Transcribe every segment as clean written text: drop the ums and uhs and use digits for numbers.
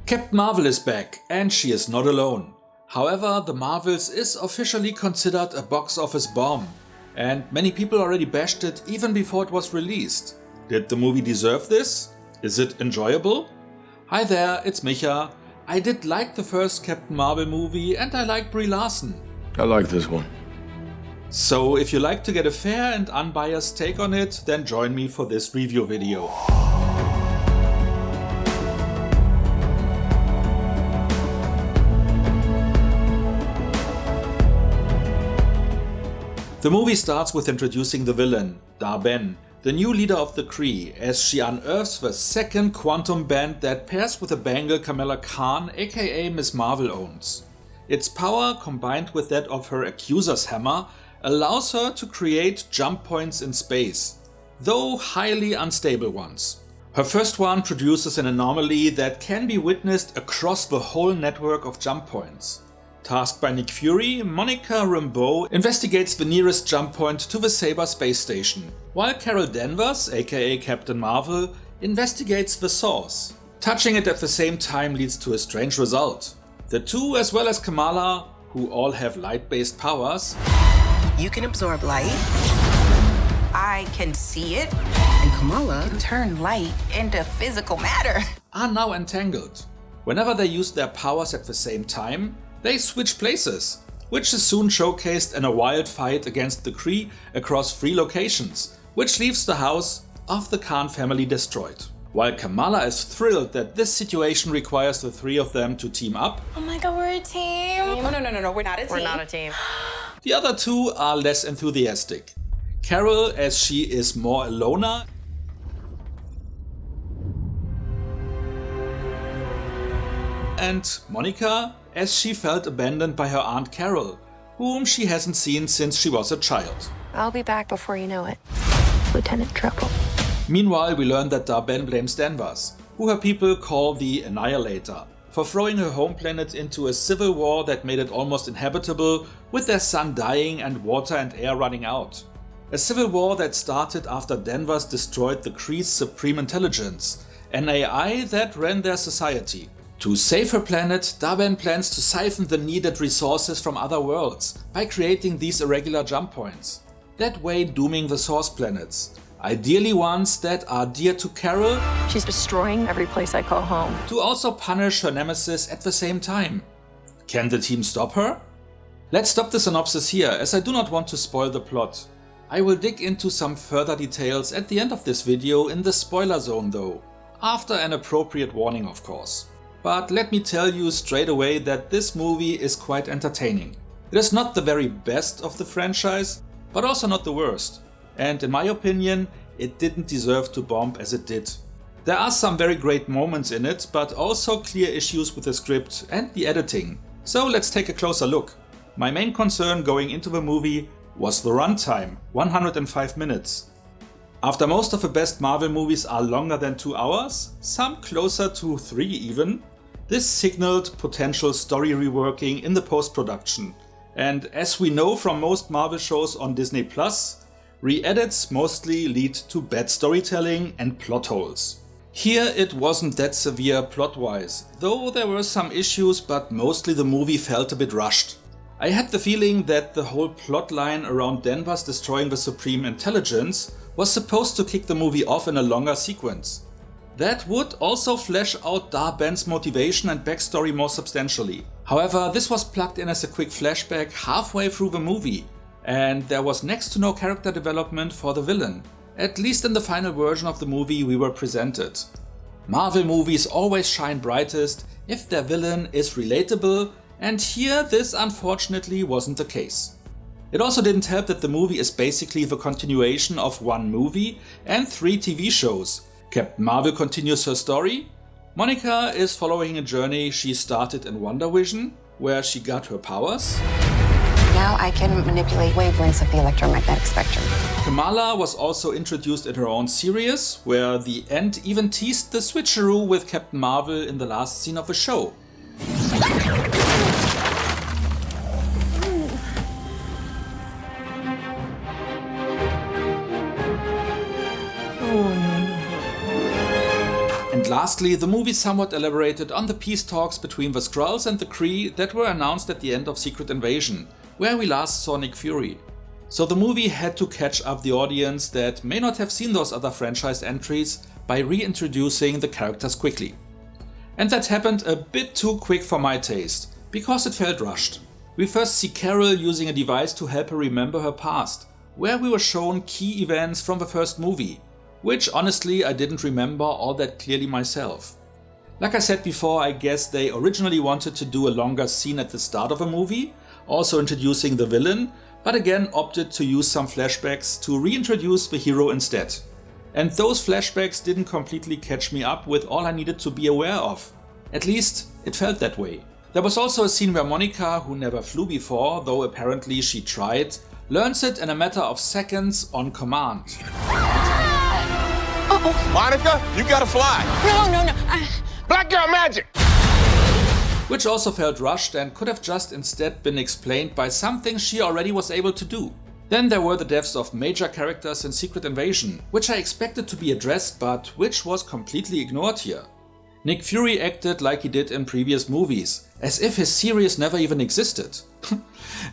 Captain Marvel is back, and she is not alone. However, The Marvels is officially considered a box office bomb, and many people already bashed it even before it was released. Did the movie deserve this? Is it enjoyable? Hi there, it's Micha. I did like the first Captain Marvel movie and I like Brie Larson. I like this one. So if you like to get a fair and unbiased take on it, then join me for this review video. The movie starts with introducing the villain, Dar-Benn, the new leader of the Kree, as she unearths the second quantum band that pairs with a bangle Kamala Khan, aka Ms. Marvel, owns. Its power, combined with that of her accuser's hammer, allows her to create jump points in space, though highly unstable ones. Her first one produces an anomaly that can be witnessed across the whole network of jump points. Tasked by Nick Fury, Monica Rambeau investigates the nearest jump point to the Sabre space station, while Carol Danvers, aka Captain Marvel, investigates the source. Touching it at the same time leads to a strange result. The two, as well as Kamala, who all have light-based powers. You can absorb light. I can see it. And Kamala can turn light into physical matter. Are now entangled. Whenever they use their powers at the same time, they switch places, which is soon showcased in a wild fight against the Kree across 3 locations, which leaves the house of the Khan family destroyed. While Kamala is thrilled that this situation requires the 3 of them to team up. Oh my god, we're a team! No, we're not a team. We're not a team. The other 2 are less enthusiastic. Carol, as she is more a loner, and Monica, as she felt abandoned by her Aunt Carol, whom she hasn't seen since she was a child. I'll be back before you know it. Lieutenant Trouble. Meanwhile, we learn that Dar-Benn blames Danvers, who her people call the Annihilator, for throwing her home planet into a civil war that made it almost inhabitable, with their sun dying and water and air running out. A civil war that started after Danvers destroyed the Kree's supreme intelligence, an AI that ran their society. To save her planet, Dar-Benn plans to siphon the needed resources from other worlds by creating these irregular jump points, that way dooming the source planets, ideally ones that are dear to Carol. She's destroying every place I call home. To also punish her nemesis at the same time. Can the team stop her? Let's stop the synopsis here, as I do not want to spoil the plot. I will dig into some further details at the end of this video in the spoiler zone though, after an appropriate warning of course. But let me tell you straight away that this movie is quite entertaining. It is not the very best of the franchise, but also not the worst. And in my opinion, it didn't deserve to bomb as it did. There are some very great moments in it, but also clear issues with the script and the editing. So let's take a closer look. My main concern going into the movie was the runtime, 105 minutes. After most of the best Marvel movies are longer than 2 hours, some closer to 3 even, this signaled potential story reworking in the post-production. And as we know from most Marvel shows on Disney+, re-edits mostly lead to bad storytelling and plot holes. Here it wasn't that severe plot-wise, though there were some issues, but mostly the movie felt a bit rushed. I had the feeling that the whole plotline around Danvers destroying the Supreme Intelligence was supposed to kick the movie off in a longer sequence. That would also flesh out Dar-Benn's motivation and backstory more substantially. However, this was plugged in as a quick flashback halfway through the movie, and there was next to no character development for the villain, at least in the final version of the movie we were presented. Marvel movies always shine brightest if their villain is relatable, and here this unfortunately wasn't the case. It also didn't help that the movie is basically the continuation of 1 movie and 3 TV shows. Captain Marvel continues her story. Monica is following a journey she started in WandaVision, where she got her powers. Now I can manipulate wavelengths of the electromagnetic spectrum. Kamala was also introduced in her own series, where the end even teased the switcheroo with Captain Marvel in the last scene of the show. And lastly, the movie somewhat elaborated on the peace talks between the Skrulls and the Kree that were announced at the end of Secret Invasion, where we last saw Nick Fury. So the movie had to catch up the audience that may not have seen those other franchise entries by reintroducing the characters quickly. And that happened a bit too quick for my taste, because it felt rushed. We first see Carol using a device to help her remember her past, where we were shown key events from the first movie, which honestly I didn't remember all that clearly myself. Like I said before, I guess they originally wanted to do a longer scene at the start of a movie, also introducing the villain, but again opted to use some flashbacks to reintroduce the hero instead. And those flashbacks didn't completely catch me up with all I needed to be aware of. At least, it felt that way. There was also a scene where Monica, who never flew before, though apparently she tried, learns it in a matter of seconds on command. Monica, you gotta fly! No. Black girl magic! Which also felt rushed and could have just instead been explained by something she already was able to do. Then there were the deaths of major characters in Secret Invasion, which I expected to be addressed but which was completely ignored here. Nick Fury acted like he did in previous movies, as if his series never even existed.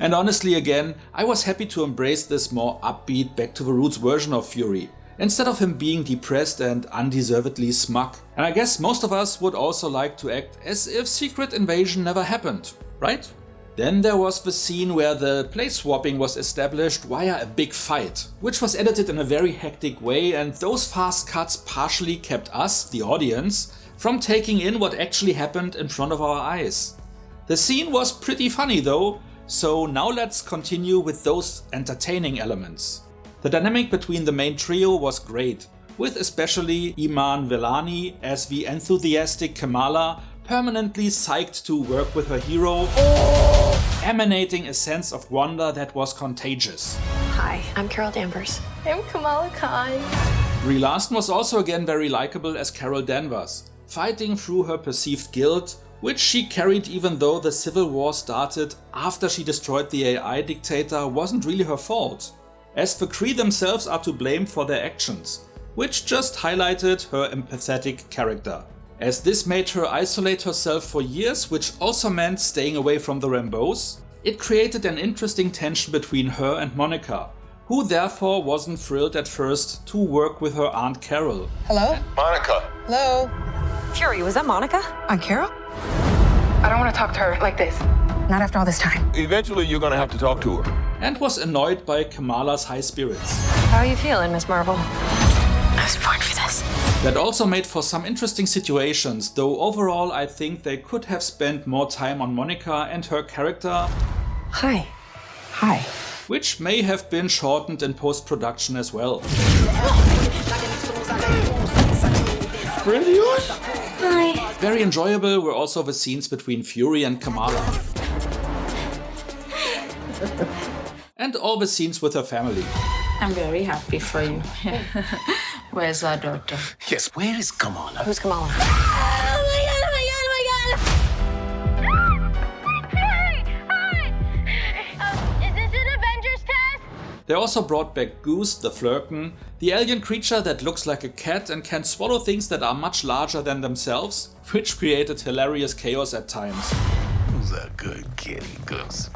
And honestly again, I was happy to embrace this more upbeat, back to the roots version of Fury, instead of him being depressed and undeservedly smug. And I guess most of us would also like to act as if Secret Invasion never happened, right? Then there was the scene where the place swapping was established via a big fight, which was edited in a very hectic way, and those fast cuts partially kept us, the audience, from taking in what actually happened in front of our eyes. The scene was pretty funny though, so now let's continue with those entertaining elements. The dynamic between the main trio was great, with especially Iman Vellani as the enthusiastic Kamala permanently psyched to work with her hero, emanating a sense of wonder that was contagious. Hi, I'm Carol Danvers. I'm Kamala Khan. Brie Larson was also again very likable as Carol Danvers, fighting through her perceived guilt, which she carried even though the Civil War started after she destroyed the AI dictator wasn't really her fault, as the Kree themselves are to blame for their actions, which just highlighted her empathetic character. As this made her isolate herself for years, which also meant staying away from the Rambos, it created an interesting tension between her and Monica, who therefore wasn't thrilled at first to work with her Aunt Carol. Hello? Monica! Hello? Fury, was that Monica? Aunt Carol? I don't want to talk to her like this. Not after all this time. Eventually you're gonna have to talk to her. And was annoyed by Kamala's high spirits. How are you feeling, Miss Marvel? I was born for this. That also made for some interesting situations, though overall I think they could have spent more time on Monica and her character, Hi. Hi. which may have been shortened in post-production as well. Brilliant! Hi. Very enjoyable were also the scenes between Fury and Kamala. And all the scenes with her family. I'm very happy for you. Where's our daughter? Yes, where is Kamala? Who's Kamala? Is this an Avengers test? They also brought back Goose the Flurken, the alien creature that looks like a cat and can swallow things that are much larger than themselves, which created hilarious chaos at times. Who's a good kitty, Goose?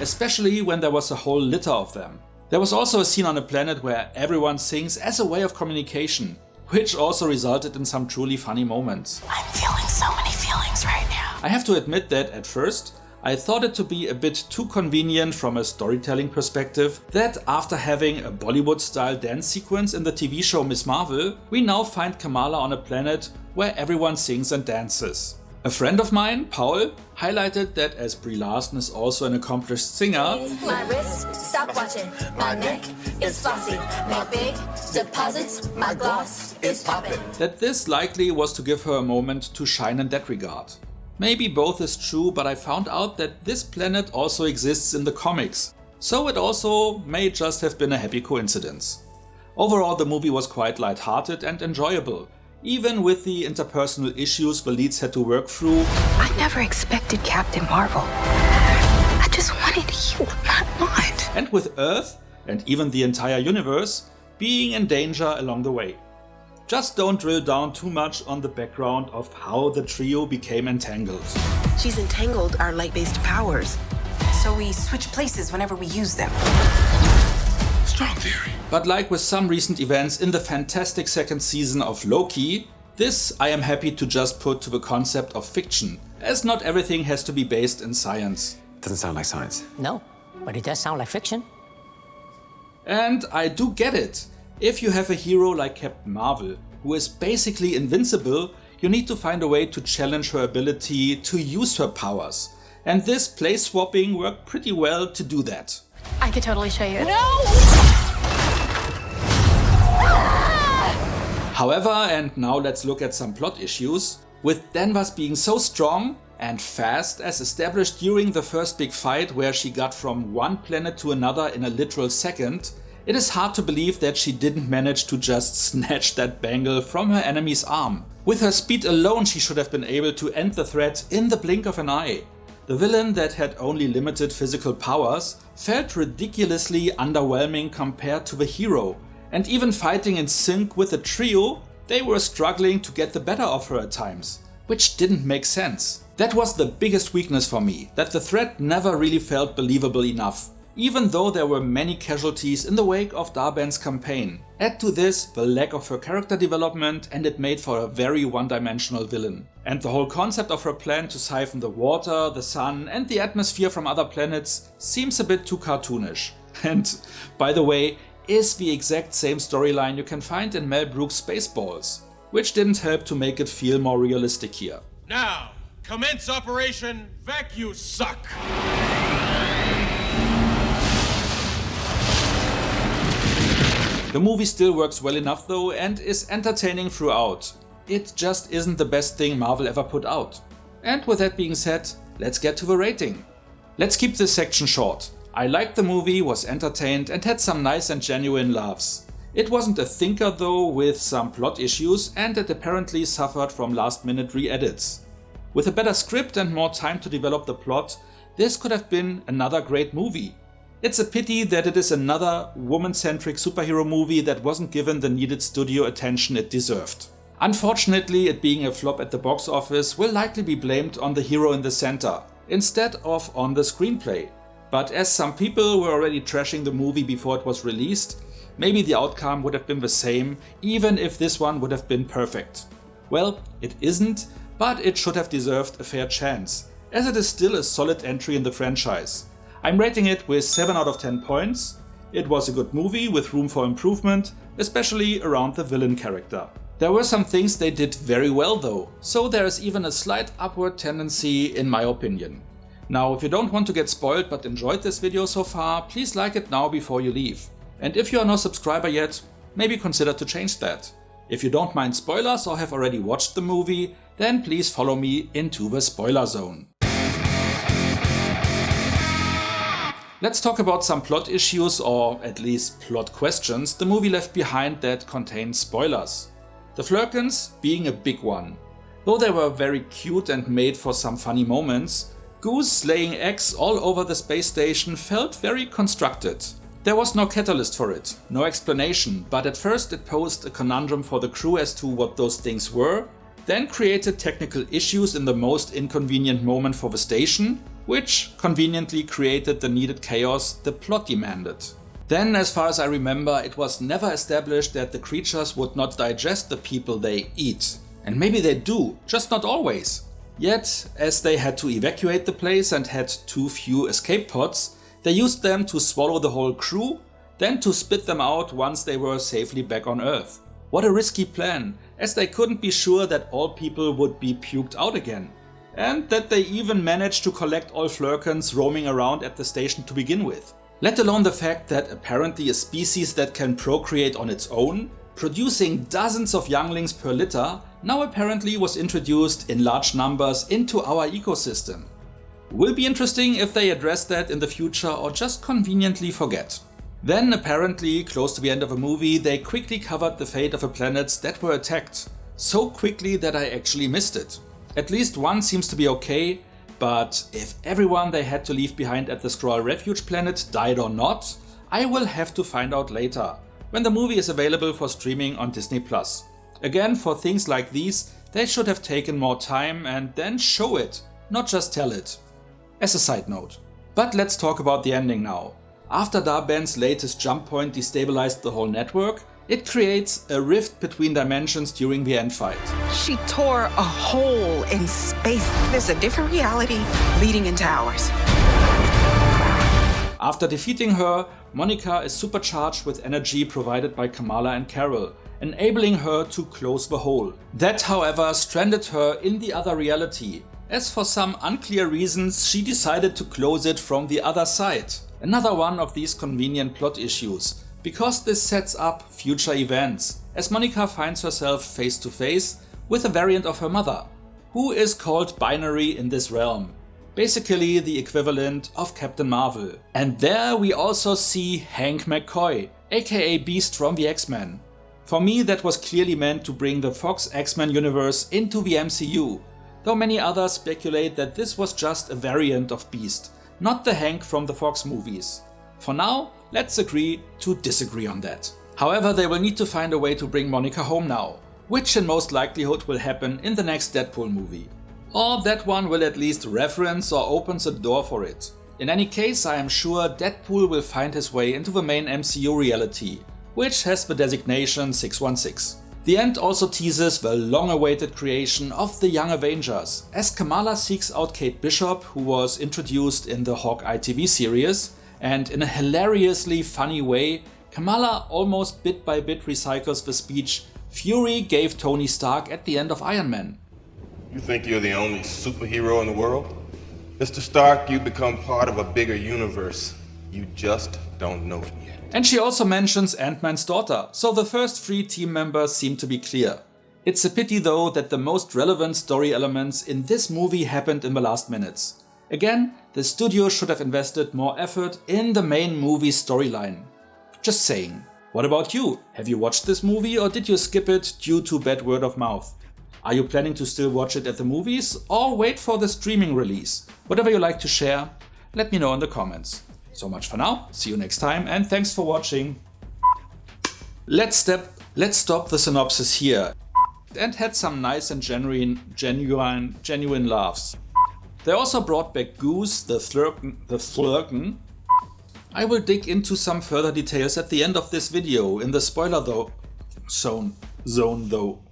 Especially when there was a whole litter of them. There was also a scene on a planet where everyone sings as a way of communication, which also resulted in some truly funny moments. I'm feeling so many feelings right now. I have to admit that at first, I thought it to be a bit too convenient from a storytelling perspective that after having a Bollywood-style dance sequence in the TV show Miss Marvel, we now find Kamala on a planet where everyone sings and dances. A friend of mine, Paul, highlighted that as Brie Larson is also an accomplished singer, My wrist, stop watching. My neck is flossy. Make big deposits. My gloss is popping. that this likely was to give her a moment to shine in that regard. Maybe both is true, but I found out that this planet also exists in the comics, so it also may just have been a happy coincidence. Overall, the movie was quite light-hearted and enjoyable, even with the interpersonal issues the leads had to work through. I never expected Captain Marvel. I just wanted you, not. And with Earth, and even the entire universe, being in danger along the way. Just don't drill down too much on the background of how the trio became entangled. She's entangled our light-based powers, so we switch places whenever we use them. Strong theory. But like with some recent events in the fantastic second season of Loki, this I am happy to just put to the concept of fiction, as not everything has to be based in science. Doesn't sound like science. No, but it does sound like fiction. And I do get it. If you have a hero like Captain Marvel, who is basically invincible, you need to find a way to challenge her ability to use her powers. And this place swapping worked pretty well to do that. I could totally show you. However, and now let's look at some plot issues. With Danvers being so strong and fast, as established during the first big fight where she got from one planet to another in a literal second, it is hard to believe that she didn't manage to just snatch that bangle from her enemy's arm. With her speed alone, she should have been able to end the threat in the blink of an eye. The villain that had only limited physical powers felt ridiculously underwhelming compared to the hero, and even fighting in sync with the trio, they were struggling to get the better of her at times, which didn't make sense. That was the biggest weakness for me, that the threat never really felt believable enough, even though there were many casualties in the wake of Darban's campaign. Add to this the lack of her character development and it made for a very one-dimensional villain. And the whole concept of her plan to siphon the water, the sun and the atmosphere from other planets seems a bit too cartoonish. And, by the way, is the exact same storyline you can find in Mel Brooks' Spaceballs, which didn't help to make it feel more realistic here. Now, commence Operation Vacuum Suck! The movie still works well enough though and is entertaining throughout. It just isn't the best thing Marvel ever put out. And with that being said, let's get to the rating. Let's keep this section short. I liked the movie, was entertained and had some nice and genuine laughs. It wasn't a thinker though, with some plot issues, and it apparently suffered from last-minute re-edits. With a better script and more time to develop the plot, this could have been another great movie. It's a pity that it is another woman-centric superhero movie that wasn't given the needed studio attention it deserved. Unfortunately, it being a flop at the box office will likely be blamed on the hero in the center, instead of on the screenplay. But as some people were already trashing the movie before it was released, maybe the outcome would have been the same, even if this one would have been perfect. Well, it isn't, but it should have deserved a fair chance, as it is still a solid entry in the franchise. I'm rating it with 7 out of 10 points. It was a good movie with room for improvement, especially around the villain character. There were some things they did very well though, so there is even a slight upward tendency in my opinion. Now, if you don't want to get spoiled but enjoyed this video so far, please like it now before you leave. And if you are no subscriber yet, maybe consider to change that. If you don't mind spoilers or have already watched the movie, then please follow me into the spoiler zone. Let's talk about some plot issues, or at least plot questions, the movie left behind that contain spoilers. The Flurkins being a big one. Though they were very cute and made for some funny moments, Goose laying eggs all over the space station felt very constructed. There was no catalyst for it, no explanation, but at first it posed a conundrum for the crew as to what those things were, then created technical issues in the most inconvenient moment for the station, which conveniently created the needed chaos the plot demanded. Then, as far as I remember, it was never established that the creatures would not digest the people they eat. And maybe they do, just not always. Yet, as they had to evacuate the place and had too few escape pods, they used them to swallow the whole crew, then to spit them out once they were safely back on Earth. What a risky plan, as they couldn't be sure that all people would be puked out again. And that they even managed to collect all Flurkins roaming around at the station to begin with. Let alone the fact that apparently a species that can procreate on its own, producing dozens of younglings per litter, now apparently was introduced in large numbers into our ecosystem. Will be interesting if they address that in the future or just conveniently forget. Then apparently, close to the end of the movie, they quickly covered the fate of the planets that were attacked. So quickly that I actually missed it. At least one seems to be okay, but if everyone they had to leave behind at the Skrull Refuge planet died or not, I will have to find out later. when the movie is available for streaming on Disney+. Again, for things like these, they should have taken more time and then show it, not just tell it. As a side note. But let's talk about the ending now. After Darben's latest jump point destabilized the whole network, it creates a rift between dimensions during the end fight. She tore a hole in space. There's a different reality leading into ours. After defeating her, Monica is supercharged with energy provided by Kamala and Carol, enabling her to close the hole. That, however, stranded her in the other reality, as for some unclear reasons she decided to close it from the other side. Another one of these convenient plot issues, because this sets up future events, as Monica finds herself face to face with a variant of her mother, who is called Binary in this realm. Basically the equivalent of Captain Marvel. And there we also see Hank McCoy, aka Beast from the X-Men. For me that was clearly meant to bring the Fox X-Men universe into the MCU, though many others speculate that this was just a variant of Beast, not the Hank from the Fox movies. For now, let's agree to disagree on that. However, they will need to find a way to bring Monica home now, which in most likelihood will happen in the next Deadpool movie. Or that one will at least reference or opens a door for it. In any case, I am sure Deadpool will find his way into the main MCU reality, which has the designation 616. The end also teases the long-awaited creation of the Young Avengers, as Kamala seeks out Kate Bishop, who was introduced in the Hawkeye TV series, and in a hilariously funny way, Kamala almost bit by bit recycles the speech Fury gave Tony Stark at the end of Iron Man. You think you're the only superhero in the world? Mr. Stark, you become part of a bigger universe. You just don't know it yet. And she also mentions Ant-Man's daughter, so the first 3 team members seem to be clear. It's a pity though that the most relevant story elements in this movie happened in the last minutes. Again, the studio should have invested more effort in the main movie storyline. Just saying. What about you? Have you watched this movie or did you skip it due to bad word of mouth? Are you planning to still watch it at the movies or wait for the streaming release? Whatever you like to share, let me know in the comments. So much for now, see you next time and thanks for watching. Let's stop the synopsis here and had some nice and genuine laughs. They also brought back Goose, the Flurken. I will dig into some further details at the end of this video in the spoiler zone though.